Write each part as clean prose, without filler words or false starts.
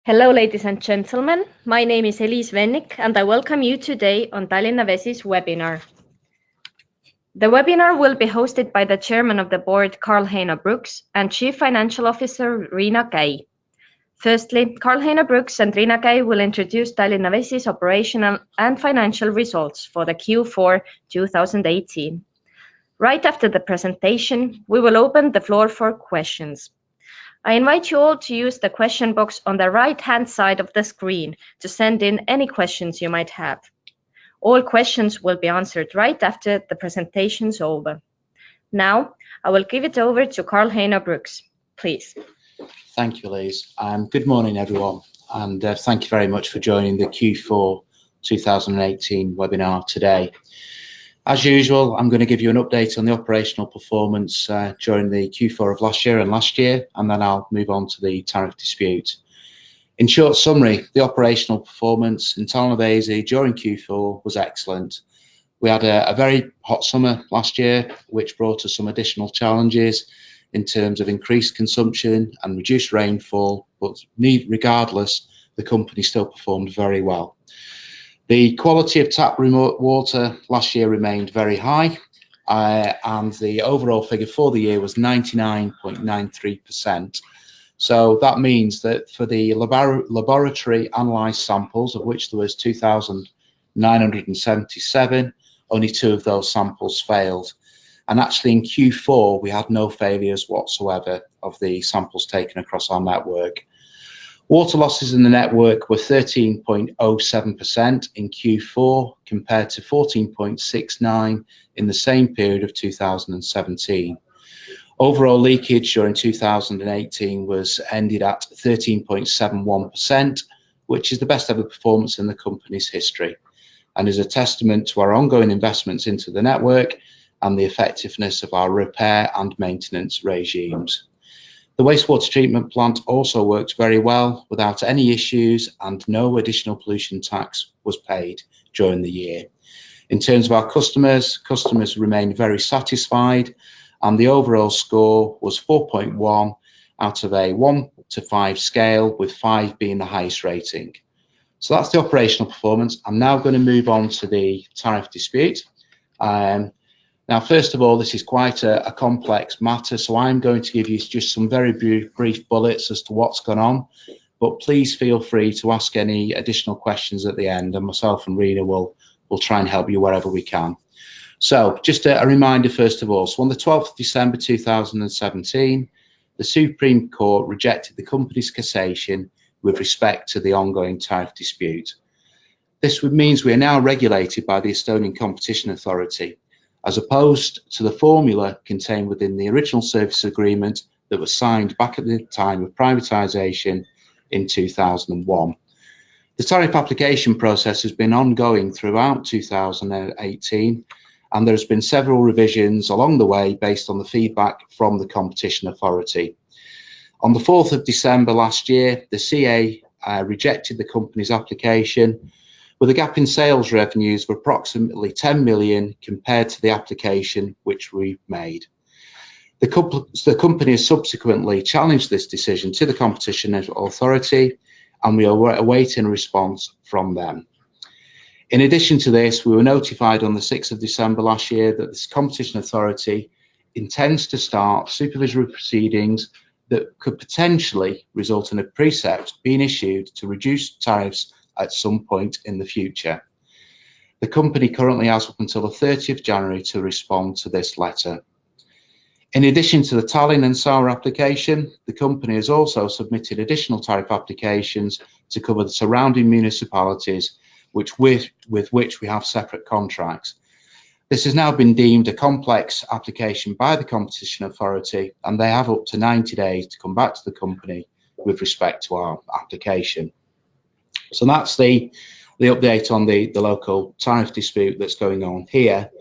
Hello, ladies and gentlemen. My name is Elise Vennik, and I welcome you today on Tallinna Vesi's webinar. The webinar will be hosted by the Chairman of the Board, Karl-Heino Brooks, and Chief Financial Officer, Riina Käi. Firstly, Karl-Heino Brooks and Riina Käi will introduce Tallinna Vesi's operational and financial results for the Q4 2018. Right after the presentation, we will open the floor for questions. I invite you all to use the question box on the right-hand side of the screen to send in any questions you might have. All questions will be answered right after the presentation's over. Now, I will give it over to Karl-Heino Brooks. Please. Thank you, Elise. Good morning, everyone, and thank you very much for joining the Q4 2018 webinar today. As usual, I'm going to give you an update on the operational performance during the Q4 of last year, and then I'll move on to the tariff dispute. In short summary, the operational performance in Tallinna Vesi during Q4 was excellent. We had a very hot summer last year, which brought us some additional challenges in terms of increased consumption and reduced rainfall, but regardless, the company still performed very well. The quality of tap water last year remained very high, and the overall figure for the year was 99.93%. So that means that for the laboratory analysed samples, of which there was 2,977, only 2 of those samples failed. And actually in Q4, we had no failures whatsoever of the samples taken across our network. Water losses in the network were 13.07% in Q4 compared to 14.69% in the same period of 2017. Overall leakage during 2018 was ended at 13.71%, which is the best ever performance in the company's history, and is a testament to our ongoing investments into the network and the effectiveness of our repair and maintenance regimes. The wastewater treatment plant also worked very well without any issues, and no additional pollution tax was paid during the year. In terms of our customers remained very satisfied, and the overall score was 4.1 out of a 1 to 5 scale, with 5 being the highest rating. So that's the operational performance. I'm now going to move on to the tariff dispute. Now, first of all, this is quite a complex matter, so I'm going to give you just some very brief bullets as to what's gone on, but please feel free to ask any additional questions at the end, and myself and Riina will try and help you wherever we can. So just a reminder, first of all, so on the 12th of December 2017, the Supreme Court rejected the company's cessation with respect to the ongoing tariff dispute. This means we are now regulated by the Estonian Competition Authority, as opposed to the formula contained within the original service agreement that was signed back at the time of privatisation in 2001. The tariff application process has been ongoing throughout 2018, and there has been several revisions along the way based on the feedback from the Competition Authority. On the 4th of December last year, the CA rejected the company's application with a gap in sales revenues of approximately 10 million compared to the application which we made. The company has subsequently challenged this decision to the Competition Authority, and we are awaiting a response from them. In addition to this, we were notified on the 6th of December last year that the Competition Authority intends to start supervisory proceedings that could potentially result in a precept being issued to reduce tariffs at some point in the future. The company currently has up until the 30th of January to respond to this letter. In addition to the Tallinn and Saur application, the company has also submitted additional tariff applications to cover the surrounding municipalities with which we have separate contracts. This has now been deemed a complex application by the Competition Authority, and they have up to 90 days to come back to the company with respect to our application. So that's the update on the local tariff dispute that's going on here.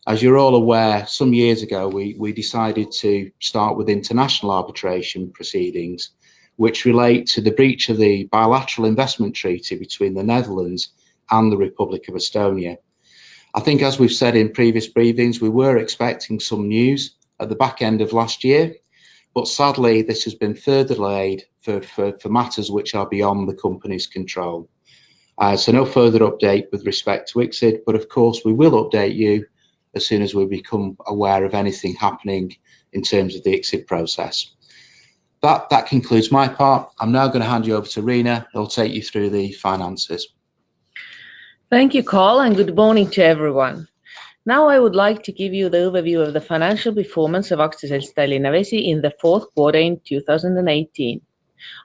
As you're all aware, some years ago we decided to start with international arbitration proceedings, which relate to the breach of the bilateral investment treaty between the Netherlands and the Republic of Estonia. I think, as we've said in previous briefings, we were expecting some news at the back end of last year, but sadly this has been further delayed for matters which are beyond the company's control. So no further update with respect to ICSID, but of course we will update you as soon as we become aware of anything happening in terms of the ICSID process. That concludes my part. I'm now going to hand you over to Rena, who'll take you through the finances. Thank you, Carl, and good morning to everyone. Now I would like to give you the overview of the financial performance of Aktsiaselts Tallinna Vesi in the fourth quarter in 2018.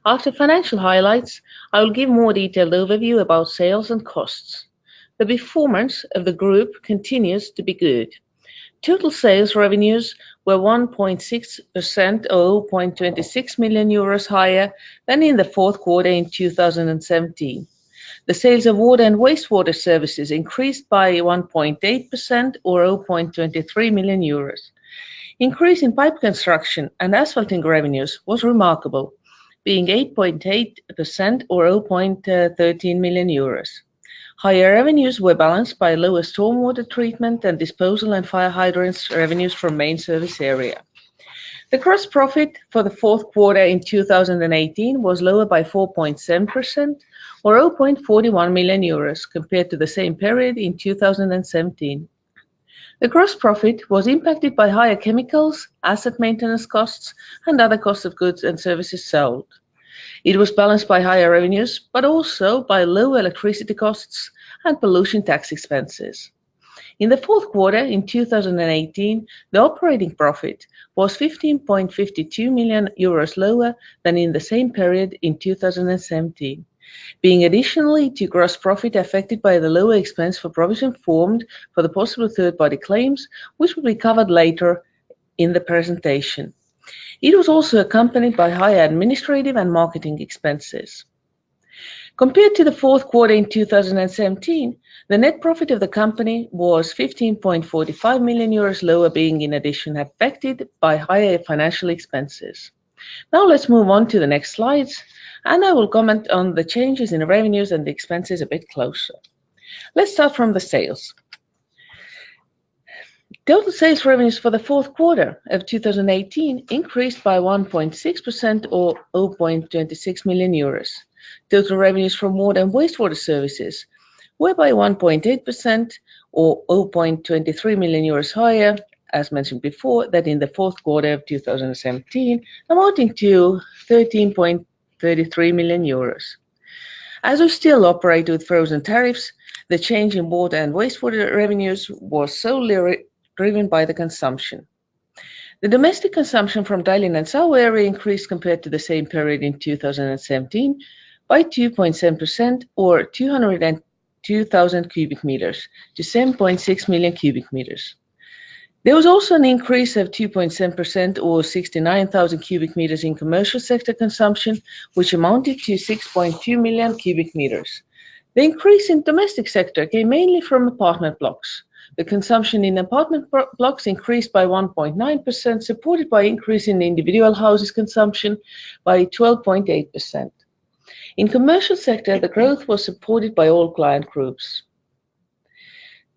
After financial highlights, I will give more detailed overview about sales and costs. The performance of the group continues to be good. Total sales revenues were 1.6% or 0.26 million euros higher than in the fourth quarter in 2017. The sales of water and wastewater services increased by 1.8% or 0.23 million euros. Increase in pipe construction and asphalting revenues was remarkable, being 8.8% or 0.13 million euros. Higher revenues were balanced by lower stormwater treatment and disposal and fire hydrants revenues from main service area. The gross profit for the fourth quarter in 2018 was lower by 4.7% or 0.41 million euros compared to the same period in 2017. The gross profit was impacted by higher chemicals, asset maintenance costs, and other costs of goods and services sold. It was balanced by higher revenues, but also by low electricity costs and pollution tax expenses. In the fourth quarter in 2018, the operating profit was 15.52 million euros lower than in the same period in 2017, being additionally to gross profit affected by the lower expense for provision formed for the possible third-party claims, which will be covered later in the presentation. It was also accompanied by higher administrative and marketing expenses. Compared to the fourth quarter in 2017, the net profit of the company was 15.45 million euros lower, being in addition affected by higher financial expenses. Now let's move on to the next slides, and I will comment on the changes in revenues and the expenses a bit closer. Let's start from the sales. Total sales revenues for the fourth quarter of 2018 increased by 1.6% or 0.26 million euros. Total revenues from water and wastewater services were by 1.8% or 0.23 million euros higher, as mentioned before, than in the fourth quarter of 2017, amounting to 13.33 million euros. As we still operate with frozen tariffs, the change in water and wastewater revenues was solely driven by the consumption. The domestic consumption from Tallinna and Saue area increased compared to the same period in 2017 by 2.7% or 202,000 cubic meters to 7.6 million cubic meters. There was also an increase of 2.7% or 69,000 cubic meters in commercial sector consumption, which amounted to 6.2 million cubic meters. The increase in domestic sector came mainly from apartment blocks. The consumption in apartment blocks increased by 1.9%, supported by increase in individual houses consumption by 12.8%. In commercial sector, the growth was supported by all client groups.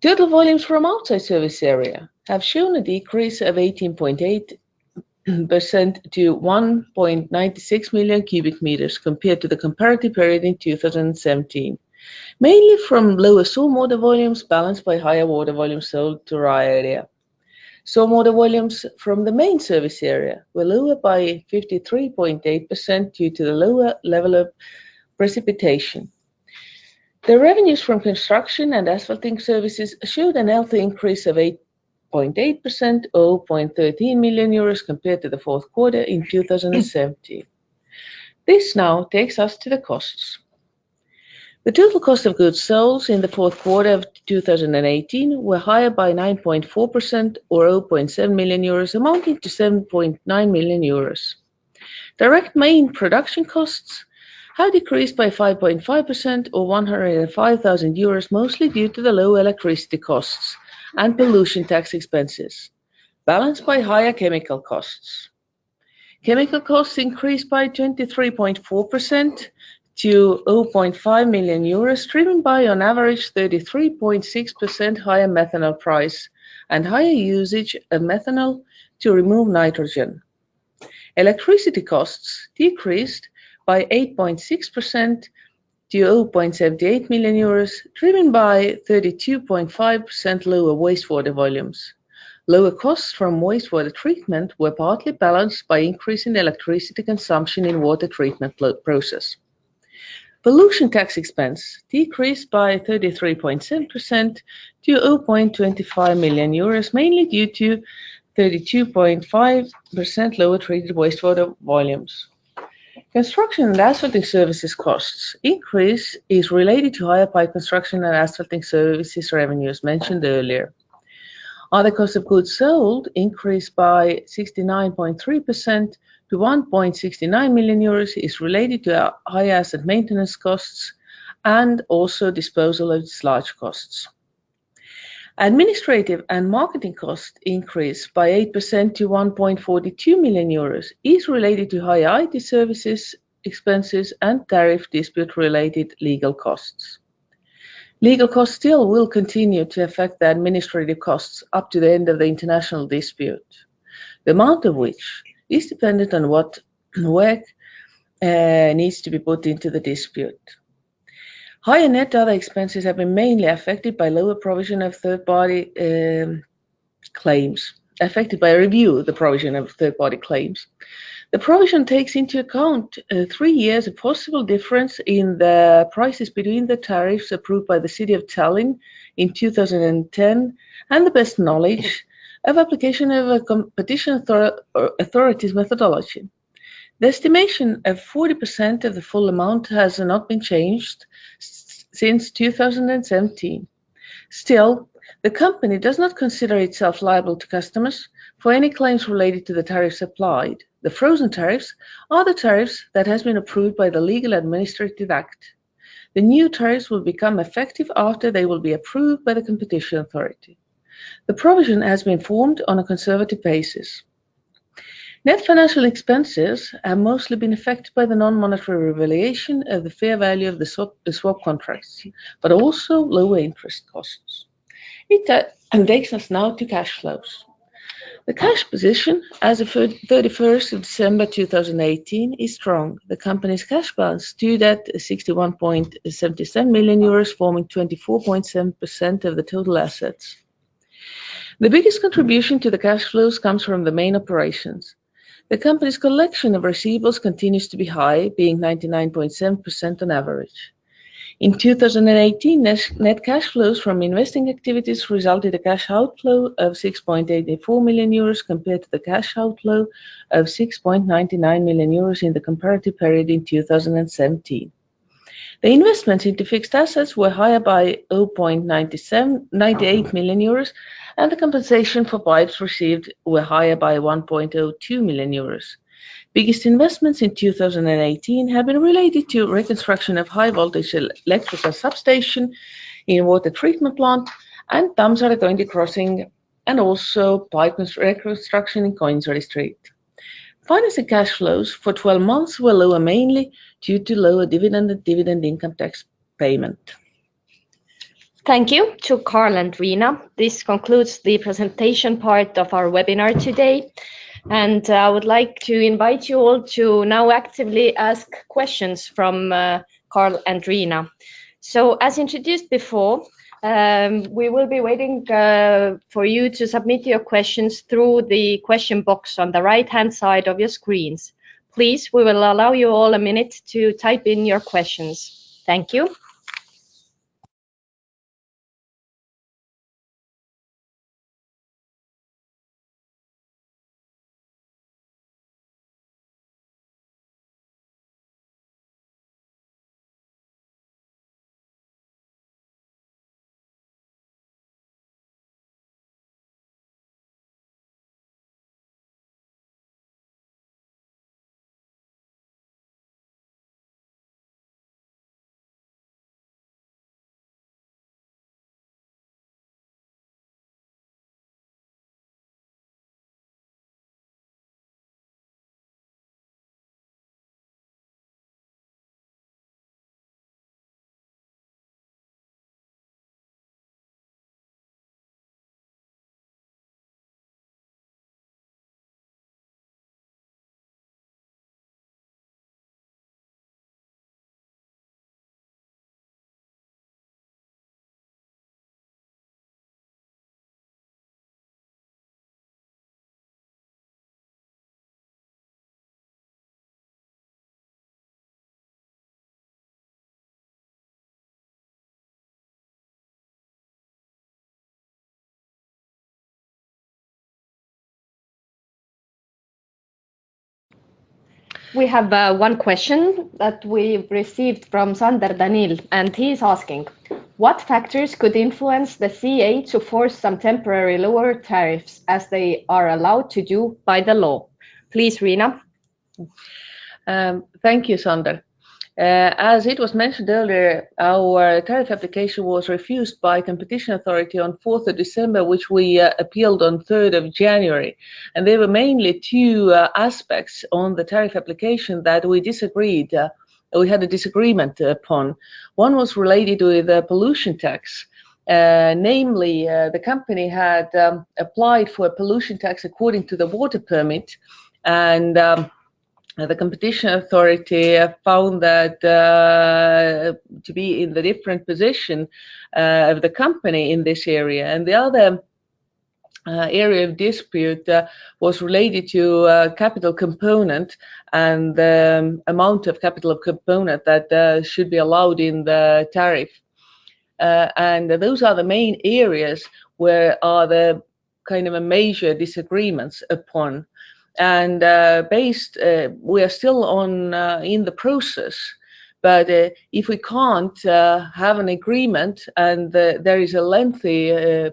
Total volumes from outside service area have shown a decrease of 18.8% to 1.96 million cubic meters compared to the comparative period in 2017, mainly from lower stormwater volumes balanced by higher water volumes sold to RA area. Stormwater volumes from the main service area were lower by 53.8% due to the lower level of precipitation. The revenues from construction and asphalting services showed an healthy increase of 8.8% or 0.13 million euros compared to the fourth quarter in 2017. This now takes us to the costs. The total cost of goods sold in the fourth quarter of 2018 were higher by 9.4% or 0.7 million euros, amounting to 7.9 million euros. Direct main production costs have decreased by 5.5% or 105,000 euros, mostly due to the low electricity costs and pollution tax expenses, balanced by higher chemical costs. Chemical costs increased by 23.4% to 0.5 million euros, driven by on average 33.6% higher methanol price and higher usage of methanol to remove nitrogen. Electricity costs decreased by 8.6% to 0.78 million euros, driven by 32.5% lower wastewater volumes. Lower costs from wastewater treatment were partly balanced by increasing electricity consumption in water treatment process. Pollution tax expense decreased by 33.7% to 0.25 million euros, mainly due to 32.5% lower treated wastewater volumes. Construction and asphalting services costs increase is related to higher pipe construction and asphalting services revenues mentioned earlier. Other cost of goods sold increased by 69.3% to 1.69 million euros is related to high asset maintenance costs and also disposal of sludge costs. Administrative and marketing costs increased by 8% to 1.42 million euros is related to higher IT services expenses and tariff dispute-related legal costs. Legal costs still will continue to affect the administrative costs up to the end of the international dispute, the amount of which is dependent on what work needs to be put into the dispute. Higher net other expenses have been mainly affected by lower provision of third-party claims, affected by a review of the provision of third-party claims. The provision takes into account 3 years of possible difference in the prices between the tariffs approved by the City of Tallinn in 2010 and the best knowledge of application of a competition authority's methodology. The estimation of 40% of the full amount has not been changed since 2017. Still, the company does not consider itself liable to customers for any claims related to the tariffs applied. The frozen tariffs are the tariffs that has been approved by the Legal Administrative Act. The new tariffs will become effective after they will be approved by the competition authority. The provision has been formed on a conservative basis. Net financial expenses have mostly been affected by the non-monetary revaluation of the fair value of the swap contracts, but also lower interest costs. It takes us now to cash flows. The cash position as of 31st of December 2018 is strong. The company's cash balance stood at 61.77 million euros, forming 24.7% of the total assets. The biggest contribution to the cash flows comes from the main operations. The company's collection of receivables continues to be high, being 99.7% on average. In 2018, net cash flows from investing activities resulted in a cash outflow of 6.84 million euros compared to the cash outflow of 6.99 million euros in the comparative period in 2017. The investments into fixed assets were higher by 0.98 million euros, and the compensation for pipes received were higher by 1.02 million euros. Biggest investments in 2018 have been related to reconstruction of high-voltage electrical substation in water treatment plant and Tammsaare-Tondi crossing, and also pipe reconstruction in Gonsiori Street. Financing cash flows for 12 months were lower mainly due to lower dividend and dividend income tax payment. Thank you to Carl and Riina. This concludes the presentation part of our webinar today. And I would like to invite you all to now actively ask questions from Carl and Riina. So as introduced before, we will be waiting for you to submit your questions through the question box on the right-hand side of your screens. Please, we will allow you all a minute to type in your questions. Thank you. We have one question that we received from Sander Danil, and he is asking, what factors could influence the CA to force some temporary lower tariffs as they are allowed to do by the law? Please, Riina. Thank you, Sander. As it was mentioned earlier, our tariff application was refused by Competition Authority on 4th of December, which we appealed on 3rd of January. And there were mainly two aspects on the tariff application that we disagreed. We had a disagreement upon. One was related with the pollution tax. Namely, the company had applied for a pollution tax according to the water permit, and the Competition Authority found that to be in the different position of the company in this area. And the other area of dispute was related to capital component and the amount of capital component that should be allowed in the tariff. And those are the main areas where are the kind of a major disagreements upon. And we are still on in the process, but if we can't have an agreement and there is a lengthy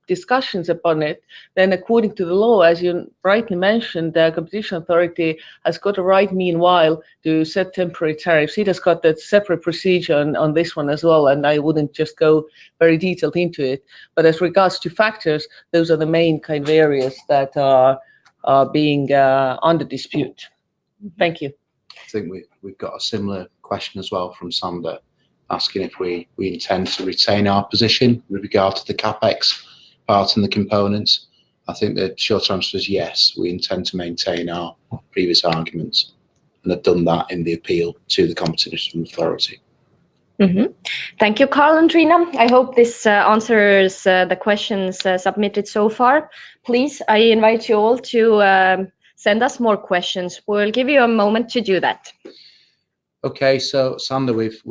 discussions upon it, then according to the law, as you rightly mentioned, the Competition Authority has got a right meanwhile to set temporary tariffs. It has got a separate procedure on this one as well, and I wouldn't just go very detailed into it. But as regards to factors, those are the main kind of areas that are being under dispute. Thank you. I think we've got a similar question as well from Sander, asking if we intend to retain our position with regard to the capex part and the components. I think the short answer is yes, we intend to maintain our previous arguments and have done that in the appeal to the Competition Authority. Thank you, Carl and Riina. I hope this answers the questions submitted so far. Please, I invite you all to send us more questions. We'll give you a moment to do that. Okay, so Sander, we've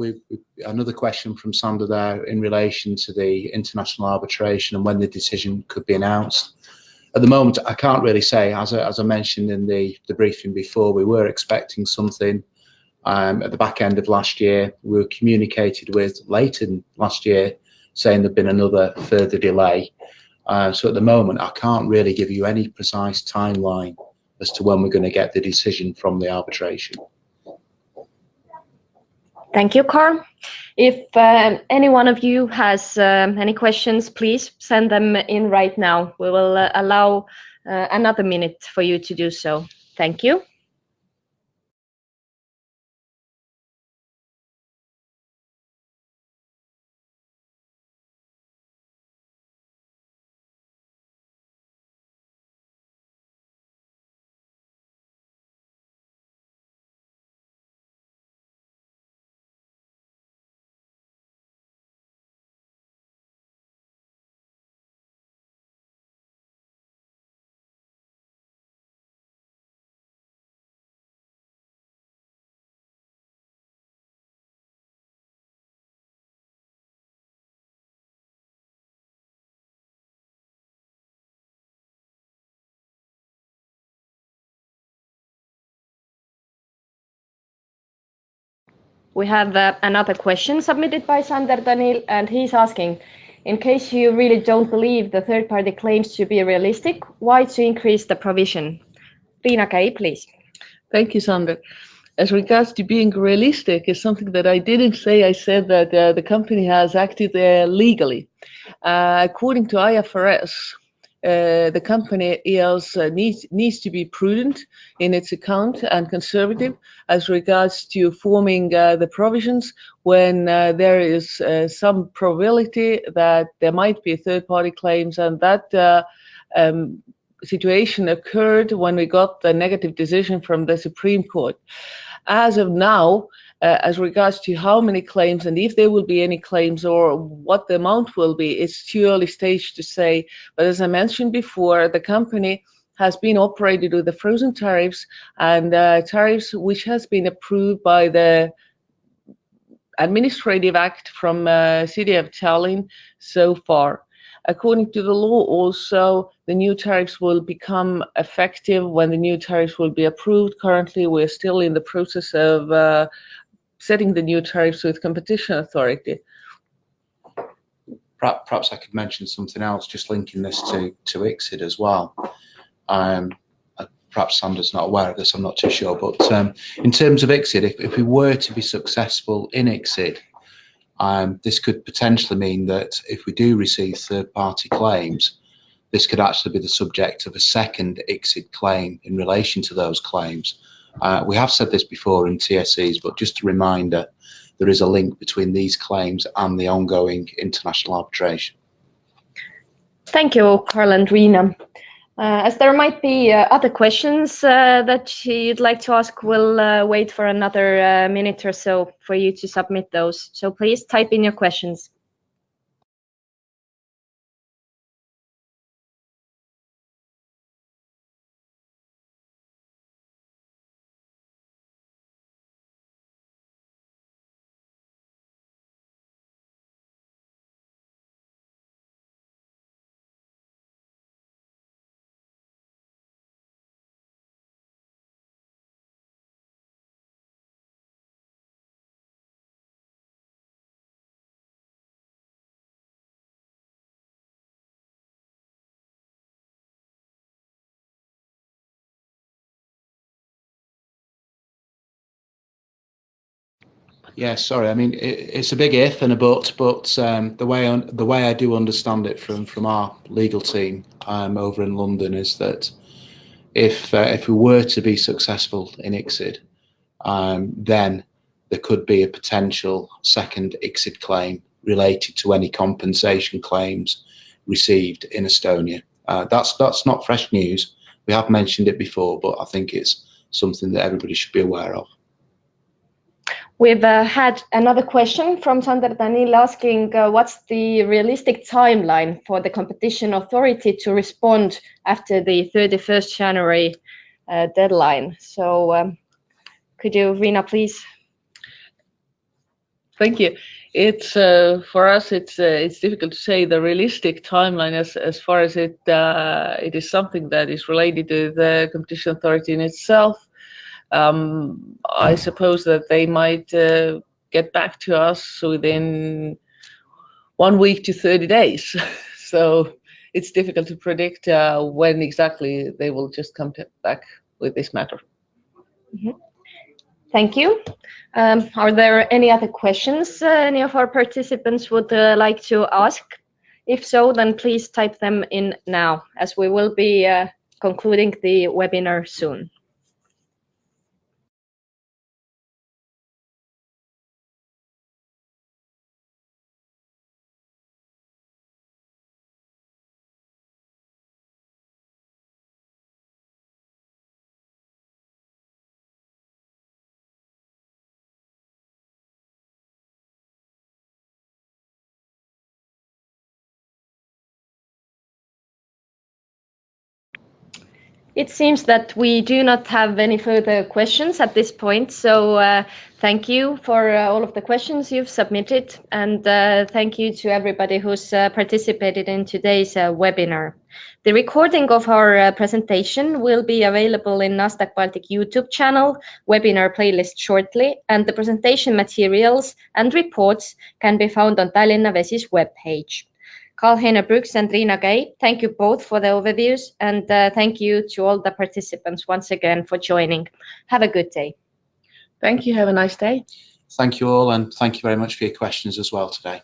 another question from Sander there in relation to the international arbitration and when the decision could be announced. At the moment, I can't really say. As I mentioned in the briefing before, we were expecting something at the back end of last year. We were communicated with late in last year saying there'd been another further delay. So at the moment, I can't really give you any precise timeline as to when we're going to get the decision from the arbitration. Thank you, Carl. If any one of you has any questions, please send them in right now. We will allow another minute for you to do so. Thank you. We have another question submitted by Sander Danil, and he's asking, in case you really don't believe the third-party claims to be realistic, why to increase the provision? Riina Käi, please. Thank you, Sander. As regards to being realistic is something that I didn't say. I said that the company has acted legally. According to IFRS, the company needs to be prudent in its account and conservative as regards to forming the provisions when there is some probability that there might be third-party claims, and that situation occurred when we got the negative decision from the Supreme Court. As of now, as regards to how many claims and if there will be any claims or what the amount will be, it's too early stage to say. But as I mentioned before, the company has been operated with the frozen tariffs and tariffs which has been approved by the administrative act from City of Tallinn so far. According to the law, also, the new tariffs will become effective when the new tariffs will be approved. Currently, we're still in the process of setting the new tariffs with competition authority. Perhaps I could mention something else, just linking this to ICSID as well. Perhaps Sandra's not aware of this, I'm not too sure, but in terms of ICSID, if we were to be successful in ICSID, this could potentially mean that if we do receive third-party claims, this could actually be the subject of a second ICSID claim in relation to those claims. We have said this before in TSEs, but just a reminder, there is a link between these claims and the ongoing international arbitration. Thank you, Carl and Riina. As there might be other questions that you'd like to ask, we'll wait for another minute or so for you to submit those. So please type in your questions. Yeah, sorry. I mean, it's a big if and a but the way I do understand it from our legal team over in London is that if we were to be successful in ICSID, then there could be a potential second ICSID claim related to any compensation claims received in Estonia. That's not fresh news. We have mentioned it before, but I think it's something that everybody should be aware of. We've had another question from Sander Danil asking what's the realistic timeline for the competition authority to respond after the 31st January deadline. So could you, Riina, please? Thank you. It's for us. It's difficult to say the realistic timeline as far as it is something that is related to the competition authority in itself. I suppose that they might get back to us within 1 week to 30 days. So it's difficult to predict when exactly they will just come back with this matter. Mm-hmm. Thank you. Are there any other questions any of our participants would like to ask? If so, then please type them in now, as we will be concluding the webinar soon. It seems that we do not have any further questions at this point, so thank you for all of the questions you've submitted, and thank you to everybody who's participated in today's webinar. The recording of our presentation will be available in Nasdaq Baltic YouTube channel, webinar playlist shortly, and the presentation materials and reports can be found on Tallinna Vesi's webpage. Carl-Heino Brooks and Riina Gay, thank you both for the overviews, and thank you to all the participants once again for joining. Have a good day. Thank you. Have a nice day. Thank you all, and thank you very much for your questions as well today.